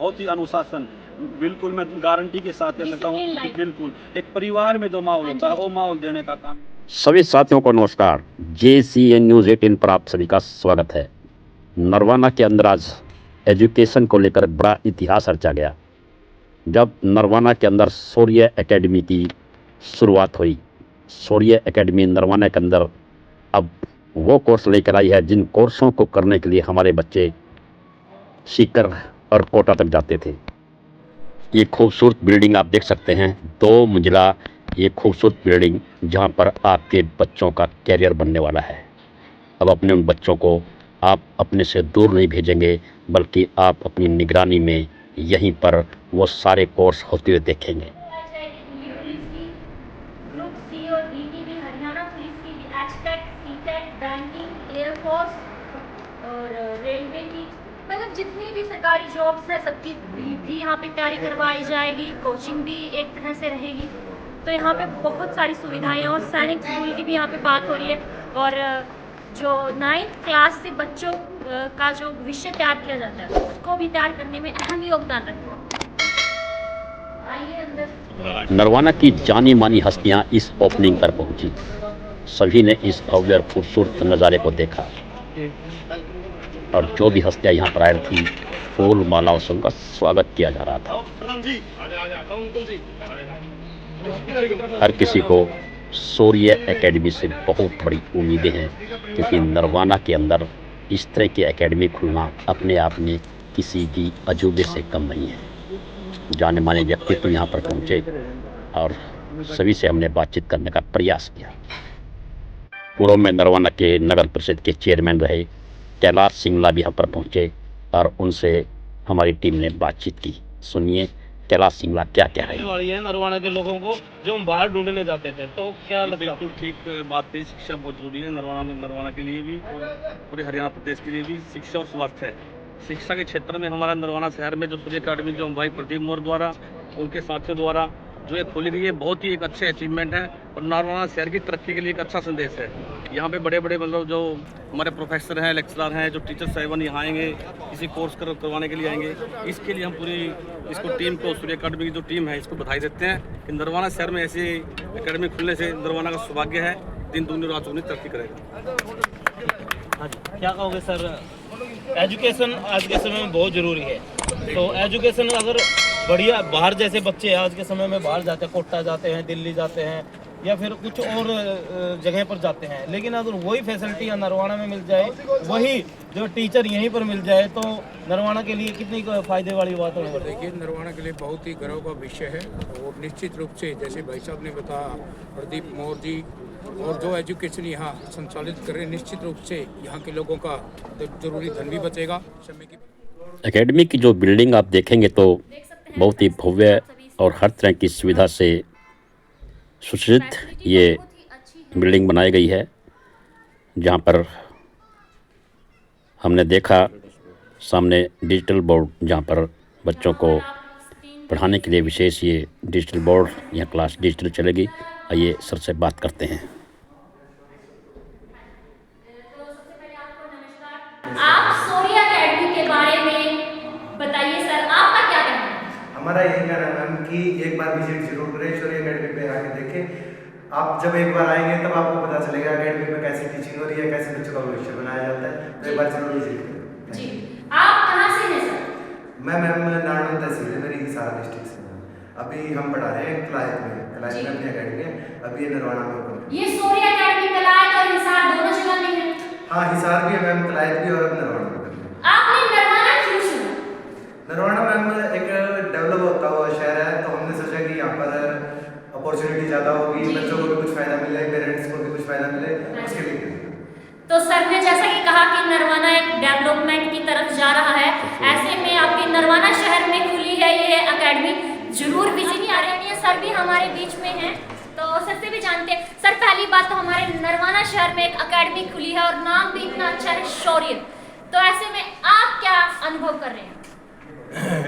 बहुत ही अनुशासन, बिल्कुल मैं गारंटी के साथ कहता हूँ कि बिल्कुल एक परिवार में जो माहौल होता है वो माहौल देने का काम। सभी साथियों को नमस्कार। JCN न्यूज़ 18 पर आप सभी का स्वागत है। नरवाना के अंदर आज एजुकेशन को लेकर बड़ा इतिहास रचा गया। जब नरवाना के अंदर शौर्य एकेडमी की शुरुआत हुई, शौर्य एकेडमी नरवाना के अंदर अब वो कोर्स लेकर आई है जिन कोर्सों को करने के लिए हमारे बच्चे सीकर और कोटा तक जाते थे। ये खूबसूरत बिल्डिंग आप देख सकते हैं, 2 मंजिला ये खूबसूरत बिल्डिंग जहाँ पर आपके बच्चों का कैरियर बनने वाला है। अब अपने उन बच्चों को आप अपने से दूर नहीं भेजेंगे, बल्कि आप अपनी निगरानी में यहीं पर वो सारे कोर्स होते हुए देखेंगे। ग्रुप सी और DTV हरियाणा पुलिस की एचटेक, सीटेक, बैंकिंग, एयरफोर्स और रेलवे की, मतलब जितनी भी सरकारी जॉब्स है सबकी भी यहाँ पे तैयारी करवाई जाएगी। कोचिंग भी एक तरह से रहेगी। तो यहाँ पे बहुत सारी सुविधाएं हैं और सैनिक स्कूल की भी यहाँ पे बात हो रही है। और जो 9th क्लास से बच्चों का जो विषय तैयार किया जाता है उसको भी तैयार करने में अहम योगदान रखता है। आइए अंदर। नरवाना की जानी मानी हस्तियां इस ओपनिंग पर पहुंची। सभी ने इस भव्य खूबसूरत नज़ारे को देखा और जो भी हस्तियां यहाँ पर आई थी, फूल मालाओं से उनका स्वागत किया जा रहा था। हर किसी को शौर्य एकेडमी से बहुत बड़ी उम्मीदें हैं, क्योंकि नरवाना के अंदर इस तरह की एकेडमी खुलना अपने आप में किसी भी अजूबे से कम नहीं है। जाने माने व्यक्तित्व यहाँ पर पहुँचे और सभी से हमने बातचीत करने का प्रयास किया। पूर्व में नरवाना के नगर परिषद के चेयरमैन रहे कैलाश सिंगला भी यहाँ पर पहुँचे और उनसे हमारी टीम ने बातचीत की। सुनिए कैलाश सिंगला क्या कह रहे हैं। नरवाना के लोगों को जो हम बाहर ढूंढने जाते थे, तो क्या लगता है? ठीक बात है, शिक्षा बहुत जरूरी है। नरवाना के लिए भी, पूरे हरियाणा प्रदेश के लिए भी शिक्षा और स्वास्थ्य है। शिक्षा के क्षेत्र में हमारा नरवाना शहर में जो सूर्य अकादमी, जो भाई प्रदीप मोर द्वारा, उनके साथियों द्वारा जो ये खोली गई है, बहुत ही एक अच्छे अचीवमेंट है और नरवाना शहर की तरक्की के लिए एक अच्छा संदेश है। यहाँ पे बड़े बड़े मतलब जो हमारे प्रोफेसर हैं, लेक्चरर हैं, जो टीचर साहिबान यहाँ आएंगे, किसी कोर्स करवाने के लिए आएंगे। इसके लिए हम पूरी इसको टीम को, सूर्य अकादमी की जो टीम है, इसको बधाई देते हैं कि नरवाना शहर में ऐसी अकेडमी खुलने से नरवाना का सौभाग्य है, दिन दूनी रात चौगुनी तरक्की करेगा। हाँ जी, क्या कहोगे सर? एजुकेशन आज के समय में बहुत ज़रूरी है। तो एजुकेशन अगर बढ़िया, बाहर जैसे बच्चे आज के समय में बाहर जाते हैं, कोटा जाते हैं, दिल्ली जाते हैं या फिर कुछ और जगह पर जाते हैं, लेकिन अगर वही फैसिलिटी नरवाना में मिल जाए, वही जो टीचर यहीं पर मिल जाए, तो नरवाना के लिए कितनी फ़ायदे वाली बात है। देखिए, नरवाना के लिए बहुत ही गर्व का विषय है और निश्चित रूप से जैसे भाई साहब ने बताया, प्रदीप मोर जी और जो एजुकेशन यहाँ संचालित कर रहे हैं, निश्चित रूप से यहाँ के लोगों का जरूरी धन भी बचेगा। समय की एकेडमी की जो बिल्डिंग आप देखेंगे तो बहुत ही भव्य और हर तरह की सुविधा से सुसज्जित ये बिल्डिंग बनाई गई है, जहाँ पर हमने देखा सामने डिजिटल बोर्ड, जहाँ पर बच्चों को पढ़ाने के लिए विशेष ये डिजिटल बोर्ड, यहाँ क्लास डिजिटल चलेगी। आइए सर से बात करते हैं। आप शौर्य एकेडमी के बारे में बताइए सर, आपका क्या कहना है? हमारा यही कहना है मैम कि एक बार विजिट जरूर करें, शौर्य एकेडमी पे आके देखें। आप जब एक बार आएंगे तब आपको पता चलेगा एकेडमी में कैसी टीचिंग हो रही है, कैसे बच्चों का भविष्य बनाया जाता है। तो एक बार जरूर विजिट करें। जी, आप कहाँ से हैं सर? मैं मैम नारनौल तहसील है मेरी, हिसार डिस्ट्रिक्ट से। अभी हम पढ़ा रहे हैं कलायत में अपनी अकेडमी है। अभी ये नरवाना में ओपन है। ये शौर्य एकेडमी कलायत और हिसार दोनों जगह में है? हाँ, हिसार भी है मैम, कलायत भी, और अब नरवाना में है। आपने नरवाना क्यों चुना? नरवाना मैम एक डेवलप होता हुआ शहर है, तो हमने सोचा कि यहाँ पर अपॉर्चुनिटी ज़्यादा होगी, बच्चों को भी कुछ फ़ायदा मिले, पेरेंट्स को भी कुछ फ़ायदा मिले, उसके लिए। तो सर ने जैसा कि कहा कि नरवाना एक डेवलपमेंट की तरफ जा रहा है, ऐसे में आपके नरवाना शहर में खुली है ये एकेडमी, जरूर विजिट करेंगे। सर भी हमारे बीच में हैं, तो सर से भी जानते हैं। सर, पहली बात तो हमारे नरवाना शहर में एक एकेडमी खुली है और नाम भी इतना अच्छा है, शौर्य। तो ऐसे में आप क्या अनुभव कर रहे हैं?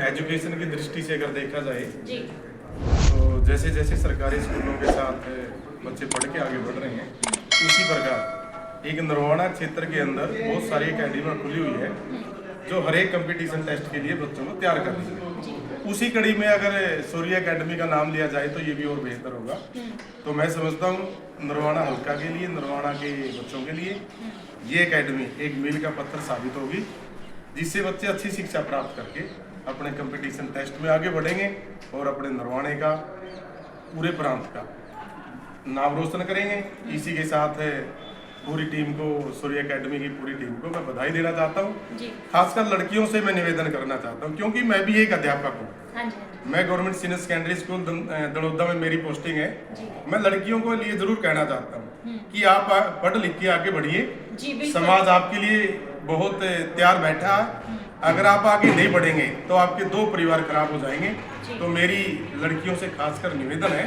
एजुकेशन की दृष्टि से अगर देखा जाए जी, तो जैसे जैसे सरकारी स्कूलों के साथ बच्चे पढ़ के आगे बढ़ रहे हैं, उसी प्रकार एक नरवाना क्षेत्र के अंदर बहुत सारी एकेडमियाँ खुली हुई है जो हर एक कंपटीशन टेस्ट के लिए बच्चों को तैयार कर रही है। उसी कड़ी में अगर सूर्य एकेडमी का नाम लिया जाए तो ये भी और बेहतर होगा। तो मैं समझता हूँ नरवाना हल्का के लिए, नरवाना के बच्चों के लिए ये एकेडमी एक मील का पत्थर साबित होगी, जिससे बच्चे अच्छी शिक्षा प्राप्त करके अपने कंपटीशन टेस्ट में आगे बढ़ेंगे और अपने नरवाने का, पूरे प्रांत का नाम रोशन करेंगे। इसी के साथ पूरी टीम को, सूर्य एकेडमी की पूरी टीम को मैं बधाई देना चाहता हूँ। खासकर लड़कियों से मैं निवेदन करना चाहता हूँ, क्योंकि मैं भी एक अध्यापक हूँ। मैं गवर्नमेंट सीनियर सेकेंडरी स्कूल दड़ौदा में मेरी पोस्टिंग है। मैं लड़कियों को लिए जरूर कहना चाहता हूँ कि आप पढ़ लिख के आगे बढ़िए, समाज आपके लिए बहुत तैयार बैठा है। अगर आप आगे नहीं बढ़ेंगे तो आपके 2 परिवार खराब हो जाएंगे। तो मेरी लड़कियों से खासकर निवेदन है,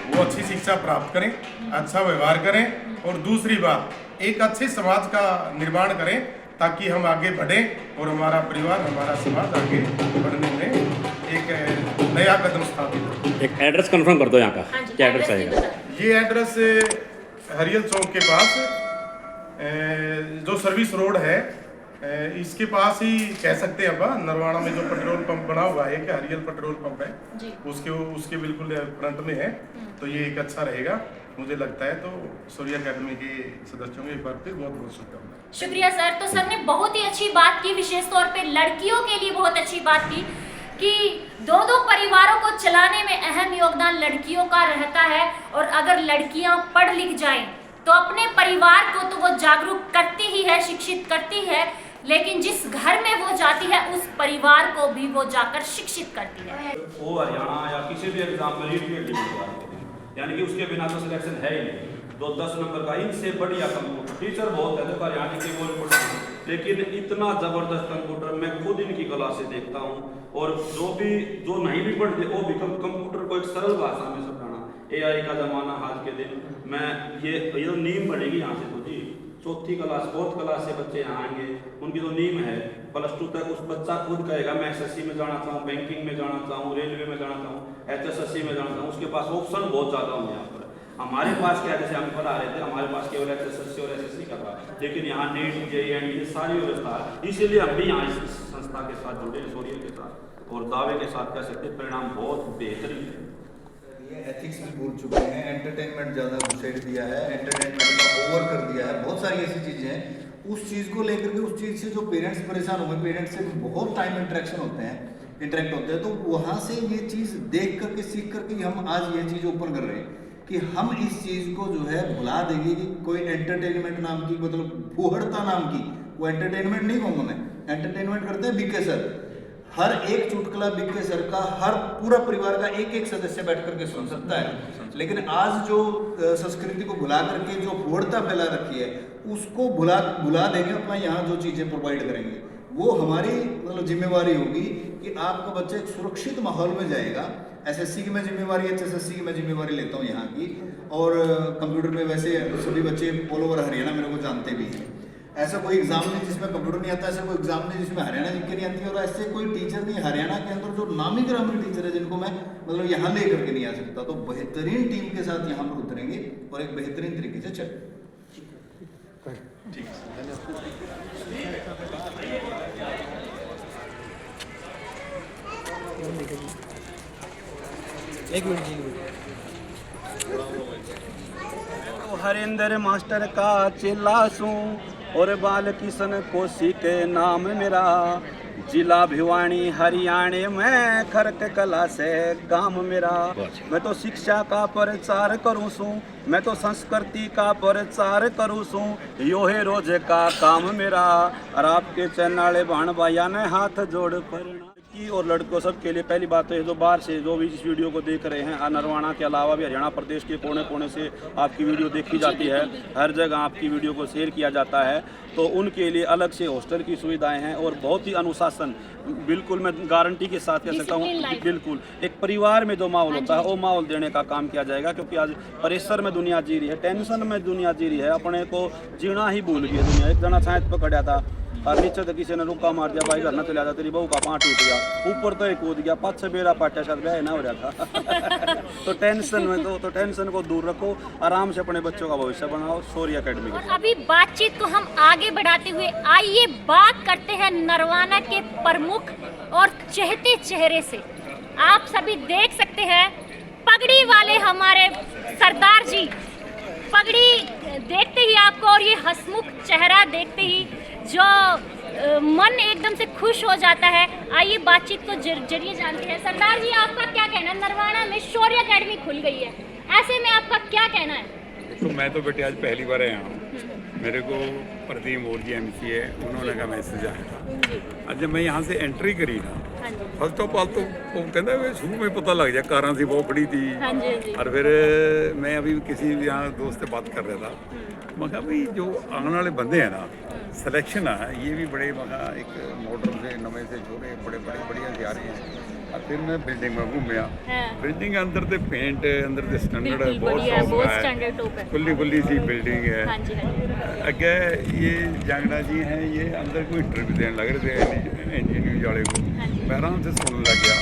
वो अच्छी शिक्षा प्राप्त करें, अच्छा व्यवहार करें और दूसरी बात, एक अच्छे समाज का निर्माण करें ताकि हम आगे बढ़ें और हमारा परिवार, हमारा समाज आगे बढ़ने में एक नया कदम स्थापित हो। एक एड्रेस कंफर्म कर दो यहाँ का, क्या एड्रेस आएगा? ये एड्रेस हरियल चौक के पास जो सर्विस रोड है इसके पास ही कह सकते हैं। अब नरवाना में जो पेट्रोल पंप बना हुआ है, कि हरियल पेट्रोल पंप है, उसके बिल्कुल फ्रंट में है। तो ये एक अच्छा रहेगा मुझे लगता है। तो सूर्य एकेडमी के सदस्यों को एक बार फिर बहुत बहुत शुभकामनाएं। शुक्रिया सर। तो सर ने बहुत ही अच्छी बात की, विशेष तौर पे लड़कियों के लिए बहुत अच्छी बात की कि 2 परिवारों को चलाने में अहम योगदान लड़कियों का रहता है। और अगर लड़कियां पढ़ लिख जाएं तो अपने परिवार को तो वो जागरूक करती ही है, शिक्षित करती है, लेकिन जिस घर में वो जाती है उस परिवार को भी वो जाकर शिक्षित करती है। वो हरियाणा या किसी भी एग्जाम में रीट के लिए, यानी कि उसके बिना तो सिलेक्शन है ही नहीं। 10 नंबर का इनसे बढ़िया कंप्यूटर टीचर बहुत है, देखो हरियाणा के बोल, लेकिन इतना जबरदस्त कंप्यूटर मैं खुद इनकी क्लास से देखता हूँ। और जो नहीं भी पढ़ते वो भी कंप्यूटर को एक सरल भाषा में समझाना। AI का जमाना आज के दिन, मैं ये नींव बनेगी यहाँ से। तो जी 4th क्लास 4th क्लास से बच्चे यहाँ आएंगे, उनकी तो नींव है। +2 तक उस बच्चा खुद कहेगा मैं SSC में जाना चाहूँ, बैंकिंग में जाना चाहूँ, रेलवे में जाना चाहूँ, HSSC में जाना चाहूँ। उसके पास ऑप्शन बहुत ज़्यादा होंगे यहाँ पर। हमारे पास क्या, जैसे हम पढ़ा रहे थे, हमारे पास केवल HSSC और SSC का था, लेकिन यहाँ NEET JEE ये सारी व्यवस्था है। इसीलिए हम भी यहाँ इस संस्था के साथ जुड़े, सूर्य के साथ, और दावे के साथ कह सकते परिणाम बहुत बेहतरीन है। एथिक्स भी भूल चुके हैं, एंटरटेनमेंट ज़्यादा घुसेड़ दिया है, एंटरटेनमेंट का ओवर कर दिया है, बहुत सारी ऐसी चीज़ें हैं। उस चीज़ को लेकर के, उस चीज़ से जो पेरेंट्स परेशान हुए, पेरेंट्स से बहुत टाइम इंटरेक्ट होते हैं, तो वहाँ से ये चीज़ देख करके, सीख करके हम आज ये चीज़ ओपन कर रहे हैं कि हम इस चीज़ को जो है भुला देंगे कि कोई एंटरटेनमेंट नाम की, मतलब फूहड़ता नाम की, वो एंटरटेनमेंट नहीं कहूँगा मैं, एंटरटेनमेंट करते हैं बीके सर। हर एक चुटकुला बीके सर का हर पूरा परिवार का एक सदस्य बैठ करके सुन सकता है। लेकिन आज जो संस्कृति को भुला करके जो फूहड़ता फैला रखी है, उसको भुला देंगे। अपना यहाँ जो चीज़ें प्रोवाइड करेंगे वो हमारी मतलब जिम्मेवारी होगी कि आपका बच्चा एक सुरक्षित माहौल में जाएगा। SSC की मैं जिम्मेवारी, HSSC की मैं जिम्मेवारी लेता हूँ यहाँ की, और कंप्यूटर में वैसे सभी बच्चे ऑल ओवर हरियाणा मेरे को जानते भी हैं। ऐसा कोई एग्जाम नहीं जिसमें कंप्यूटर नहीं आता, ऐसा कोई एग्जाम नहीं जिसमें हरियाणा जीके नहीं आती, और ऐसे कोई टीचर नहीं हरियाणा के अंदर जो नामी ग्रामी टीचर है जिनको मैं मतलब यहाँ ले करके नहीं आ सकता। तो बेहतरीन टीम के साथ यहाँ पर उतरेंगे और एक बेहतरीन तरीके से चल। एक मिनट। हरिंदर मास्टर का चेला सूं और बाल किशन कोसी के नाम मेरा, जिला भिवानी हरियाणा में खरक कला से काम मेरा। मैं तो शिक्षा का प्रचार करूँ सूं, मैं तो संस्कृति का प्रचार करूँ सूं, यो है रोज का काम मेरा। और आपके चैनल भाण भाइया ने हाथ जोड़ पर की और लड़कों सबके लिए पहली बात तो है जो बाहर से जो भी इस वीडियो को देख रहे हैं, नरवाना के अलावा भी हरियाणा प्रदेश के कोने कोने से आपकी वीडियो देखी जाती है, हर जगह आपकी वीडियो को शेयर किया जाता है। तो उनके लिए अलग से हॉस्टल की सुविधाएं हैं और बहुत ही अनुशासन, बिल्कुल मैं गारंटी के साथ कह सकता हूँ, बिल्कुल एक परिवार में जो माहौल होता है वो माहौल देने का काम किया जाएगा। क्योंकि आज प्रेशर में दुनिया जी रही है, टेंशन में दुनिया जी रही है, अपने को जीना ही भूल गई है दुनिया। एक जना छाँत पकड़ा था और नीचे तो किसी ने रुका मार दिया, भाई घर ना चला जा, तेरी बहू का पाँव टूट गया, ऊपर तो एक कूद गया, 5-6 बेरा पाटा शायद ब्याह ना हो रहा था। तो टेंशन में तो टेंशन को दूर रखो, आराम से अपने बच्चों का भविष्य बनाओ सूर्य एकेडमी और अभी बातचीत को हम आगे बढ़ाते हुए आइए बात करते हैं नरवाना के प्रमुख और चहते चेहरे से। आप सभी देख सकते हैं पगड़ी वाले हमारे सरदार जी, पगड़ी देखते ही आपको और ये हंसमुख चेहरा देखते ही जो मन एकदम से खुश हो जाता है। आइए बातचीत को जरिए जानते हैं। सरदार जी, आपका क्या कहना है? नरवाना में शौर्य अकेडमी खुल गई है, ऐसे में आपका क्या कहना है? तो मैं तो बेटे आज पहली बार आया हूँ। मेरे को प्रदीप मोर जी MC है, उन्होंने का मैसेज आया था। आज जब मैं यहाँ से एंट्री करी ना, फर्स्ट ऑफ ऑल तो वो कहता है शुरू में पता लग जाए कारां सी बहुत खड़ी थी। और फिर मैं अभी किसी यहाँ दोस्त से बात कर रहा था, मैं कहा भाई जो आने वाले बंदे हैं ना, सिलेक्शन है ये भी बड़े मगा एक मॉडल से नवे से छोरे बड़े बढ़िया से आ रहे हैं। और फिर मैं बिल्डिंग में घूमया, बिल्डिंग के अंदर से पेंट अंदर से स्टैंडर्ड बहुत खुली सी बिल्डिंग है। अगे ये जांगड़ा जी हैं, ये अंदर कोई इंटरव्यू देने लग रहे थे इंजीनियर वाले को। मैं आराम से सुनने लग गया,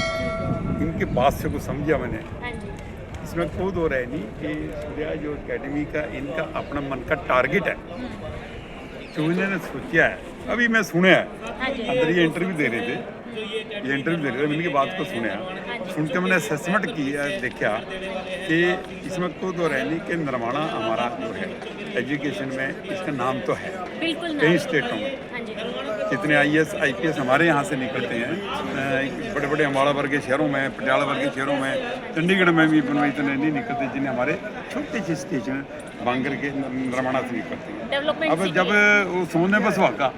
इनके बात से कुछ समझा मैंने। इसमें खुद हो रहा है नहीं कि सूर्या जो अकेडमी का इनका अपना मन का टारगेट है जो इन्होंने सोचा है। अभी मैं सुना अंदर ये इंटरव्यू दे रहे थे, मैंने इनकी बात को सुन के मैंने असेसमेंट किया, देखा कि इसमें खुद हो रहा है नहीं कि नरवाना हमारा जो है एजुकेशन में इसका नाम तो है कई स्टेटों में। जितने IAS IPS हमारे यहाँ से निकलते हैं, बड़े बड़े अम्बाड़ा वर्गे शहरों में, पटियाला वर्गे शहरों में, चंडीगढ़ में भी इतने नहीं निकलते जिन्हें हमारे छोटे से स्टेशन बांगर के नरवाना से निकलते हैं। अब जब वो सोने बस वाका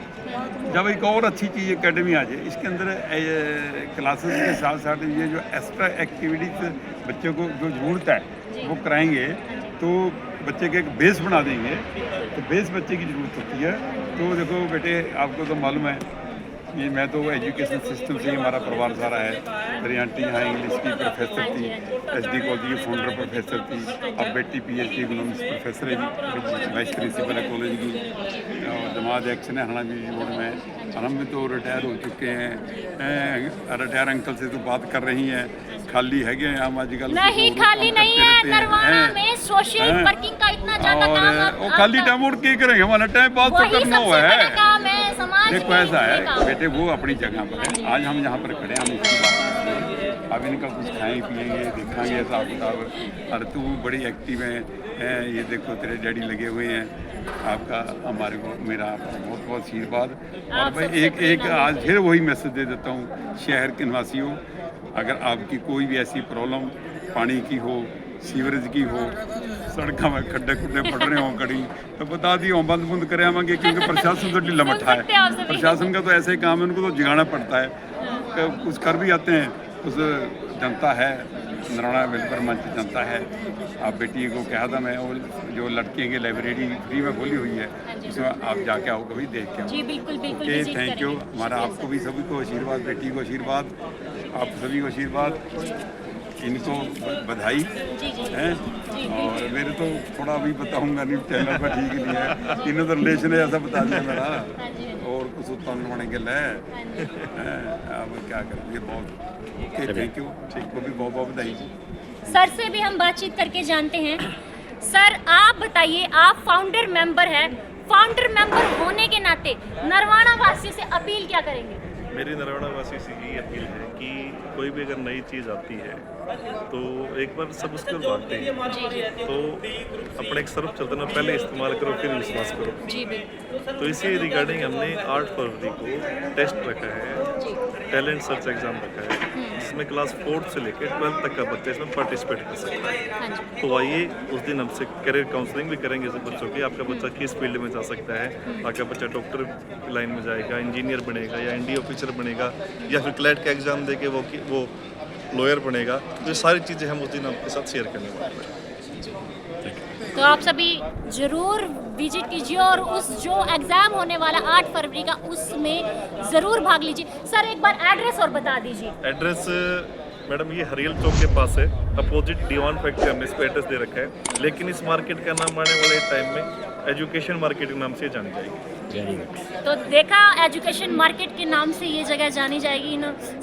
जब एक और अच्छी चीज़ एकेडमी आ जाए, इसके अंदर क्लासेस के साथ साथ ये जो एक्स्ट्रा एक्टिविटीज बच्चों को जो ज़रूरत है वो कराएंगे, तो बच्चे के एक बेस बना देंगे। तो बेस बच्चे की ज़रूरत होती है। तो देखो बेटे, आपको तो मालूम है ये मैं तो एजुकेशन सिस्टम से ही हमारा परिवार सारा है। मेरी आंटी यहाँ इंग्लिश की प्रोफेसर थी, SD कॉलेज की फाउंडर प्रोफेसर थी, अब बेटी PhD इकोनॉमिक्स प्रोफेसर है, वाइस प्रिंसिपल है कॉलेज की, और दमाद एक्शन है हना जी बोर्ड में। और हम भी तो रिटायर हो चुके हैं। रिटायर अंकल से तो बात कर रही हैं, खाली है गए हम आजकल नहीं, खाली नहीं है नरवाना में सोशल वर्किंग का इतना ज्यादा काम। और खाली टाइम और क्या करेंगे, हमारा टाइम पास तो करना हुआ है। देखो ऐसा है बेटे, वो अपनी जगह पर है। आज हम यहाँ पर खड़े हैं, हम इसकी बात करेंगे। अब इनका कुछ खाएंगे पिएंगे, देखेंगे हिसाब किताब। और तू बड़ी एक्टिव है, ये देखो तेरे डैडी लगे हुए हैं। आपका हमारे को मेरा बहुत बहुत आशीर्वाद। और भाई एक आज फिर वही मैसेज दे देता हूँ शहर के निवासियों, अगर आपकी कोई भी ऐसी प्रॉब्लम पानी की हो, सीवरेज की हो, सड़कों में खड्डे खुड्डे पड़ रहे हो कड़ी, तो बता दिए हम बंद बुंद करे आवेंगे, क्योंकि प्रशासन तो ढीला मठा है। प्रशासन का तो ऐसे ही काम है, उनको तो जगाना पड़ता है। कुछ कर भी आते हैं, उस जनता है नरवाना वेलफेयर मंच जनता है। आप बेटी को कहा था मैं, वो जो लड़कियों की लाइब्रेरी फ्री में खोली हुई है, उसमें आप जाके आओ, कभी देख के आओ। जी बिल्कुल बिल्कुल। Okay, thank you. हमारा आपको भी सभी को आशीर्वाद, बेटी को आशीर्वाद, आप सभी को आशीर्वाद, इनको बधाई है। और मेरे तो थोड़ा भी बताऊंगा नहीं, चैनल पर ठीक नहीं है, इन्होंने तो रिलेशन है ऐसा बता दिया मेरा, और कुछ उत्पन्न होने के लिए अब क्या करेंगे। बहुत ओके, थैंक यू। ठीक को भी बहुत बहुत बधाई। सर से भी हम बातचीत करके जानते हैं। सर आप बताइए, आप फाउंडर मेंबर हैं, फाउंडर मेंबर होने के नाते नरवाना वासियों से अपील क्या करेंगे? मेरी नरवाना वासी से यही अपील है कि कोई भी अगर नई चीज़ आती है तो एक बार सब उसको बांटते हैं, तो अपने एक सर्फ चलते ना, पहले इस्तेमाल करो फिर विश्वास करो। तो इसी रिगार्डिंग हमने 8 फरवरी को टेस्ट रखा है, टैलेंट सर्च एग्ज़ाम रखा है, जिसमें क्लास 4 से लेकर 12 तक का बच्चा इसमें पार्टिसिपेट कर सकता है। तो आइए उस दिन हमसे करियर काउंसलिंग भी करेंगे सब बच्चों की, आपका बच्चा किस फील्ड में जा सकता है, आपका बच्चा डॉक्टर लाइन में जाएगा, इंजीनियर बनेगा, या ND ऑफिसर बनेगा, या फिर क्लैट का एग्ज़ाम दे के वो लॉयर बनेगा। तो ये सारी चीज़ें हम उस दिन आपके साथ शेयर करने वाले हैं। तो आप सभी ज़रूर विजिट कीजिए और उस जो एग्ज़ाम होने वाला 8 फरवरी का, उसमें ज़रूर भाग लीजिए। सर एक बार एड्रेस और बता दीजिए। एड्रेस मैडम ये हरियल चौक के पास है, अपोजिट दीवान फैक्ट्री, हमने इस पर एड्रेस दे रखा है। लेकिन इस मार्केट का नाम आने वाले टाइम में एजुकेशन मार्केट के नाम से जानी जाएगी। तो देखा, एजुकेशन मार्केट के नाम से ये जगह जानी जाएगी।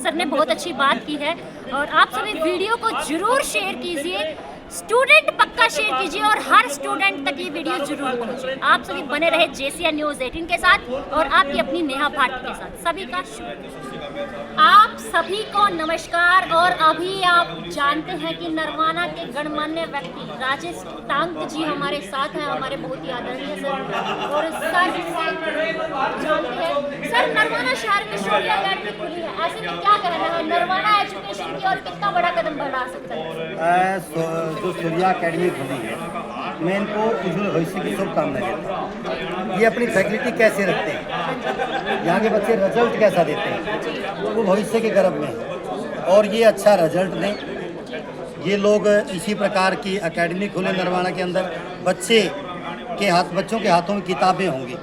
सर ने बहुत अच्छी बात की है। और आप सभी वीडियो को जरूर शेयर कीजिए, स्टूडेंट पक्का शेयर कीजिए, और हर स्टूडेंट तक ये वीडियो जरूर पहुंचे। आप सभी बने रहे JCN News 18 के साथ और आपकी अपनी नेहा भाटी के साथ। सभी का शुक्रिया। आप सभी को नमस्कार। और अभी आप जानते हैं कि नरवाना के गणमान्य व्यक्ति राजेश टांग जी हमारे साथ हैं, हमारे बहुत ही आदरणीय सर। और सर जानते हैं सर, नरवाना शहर में शौर्य अकेडमी खुली है, ऐसे में क्या कहना है नरवाना एजुकेशन की और कितना बड़ा कदम बढ़ा सकता है? जो शौर्य अकेडमी खुली है, मैं इनको उज्जवल भविष्य की शुभकामनाएं देता हूँ। ये अपनी फैकल्टी कैसे रखते हैं, यहाँ के बच्चे रिजल्ट कैसा देते हैं, वो भविष्य के गर्भ में है और ये अच्छा रिजल्ट दें। ये लोग इसी प्रकार की एकेडमी खोले नरवाना के अंदर, बच्चों के हाथों में किताबें होंगी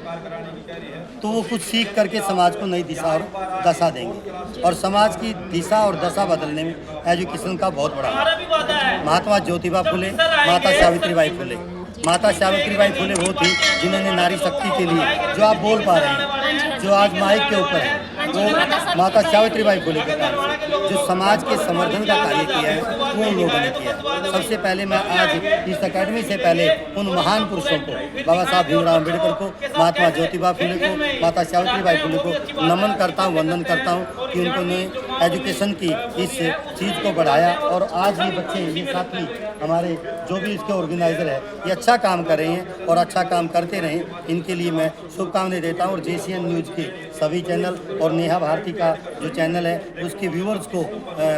तो वो कुछ सीख करके समाज को नई दिशा और दशा देंगे। और समाज की दिशा और दशा बदलने में एजुकेशन का बहुत बड़ा हाथ है। महात्मा ज्योतिबा फुले, माता सावित्रीबाई फुले। माता सावित्रीबाई फुले वो थी जिन्होंने नारी शक्ति के लिए, जो आप बोल पा रहे हैं, जो आज माइक के ऊपर है, वो माता सावित्रीबाई फुले के कारण जो समाज के संवर्धन का कार्य किया है वो उन लोगों ने किया है। सबसे पहले मैं आज इस एकेडमी से पहले उन महान पुरुषों को, बाबा साहब भीमराव अम्बेडकर को, महात्मा ज्योतिबा फुले को, माता सावित्रीबाई फुले को नमन करता हूँ, वंदन करता हूँ कि उन्होंने एजुकेशन की इस चीज़ को बढ़ाया। और आज ये बच्चे, ये साथी हमारे जो भी इसके ऑर्गेनाइज़र है, ये अच्छा काम कर रहे हैं और अच्छा काम करते रहें, इनके लिए मैं शुभकामनाएं देता हूँ। और JCN न्यूज़ के सभी चैनल और नेहा भारती का जो चैनल है उसके व्यूअर्स को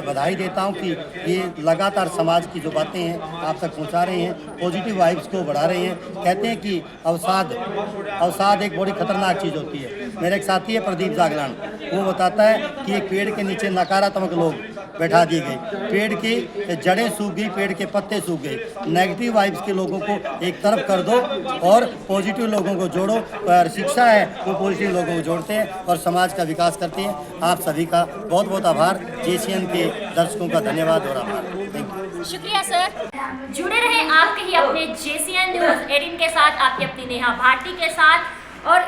बधाई देता हूँ कि ये लगातार समाज की जो बातें हैं आप तक पहुँचा रहे हैं, पॉजिटिव वाइब्स को बढ़ा रहे हैं। कहते हैं कि अवसाद एक बड़ी खतरनाक चीज़ होती है। मेरा एक साथी है प्रदीप जागलान, वो बताता है कि एक पेड़ के नीचे नकारात्मक लोग बैठा दिए गए, पेड़ की जड़ें सूख गई, पेड़ के पत्ते सूख गए। नेगेटिव वाइब्स के लोगों को एक तरफ कर दो और पॉजिटिव लोगों को जोड़ो। और शिक्षा है वो पॉजिटिव लोगों को जोड़ते हैं और समाज का विकास करते हैं। आप सभी का बहुत बहुत आभार, JCN के दर्शकों का धन्यवाद और आभार। Thank you. शुक्रिया सर। जुड़े रहे आपके ही अपने JCN न्यूज़ 18 के साथ, आपकी अपनी नेहा भारती के साथ। और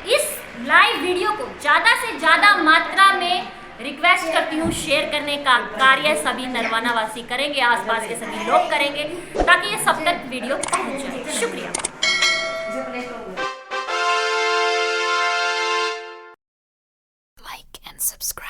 इस लाइव वीडियो को ज़्यादा से ज़्यादा मात्रा में रिक्वेस्ट करती हूँ शेयर करने का कार्य सभी नरवाना वासी करेंगे, आसपास के सभी लोग करेंगे, ताकि ये सब तक वीडियो पहुँच जाए। शुक्रिया। Like and subscribe.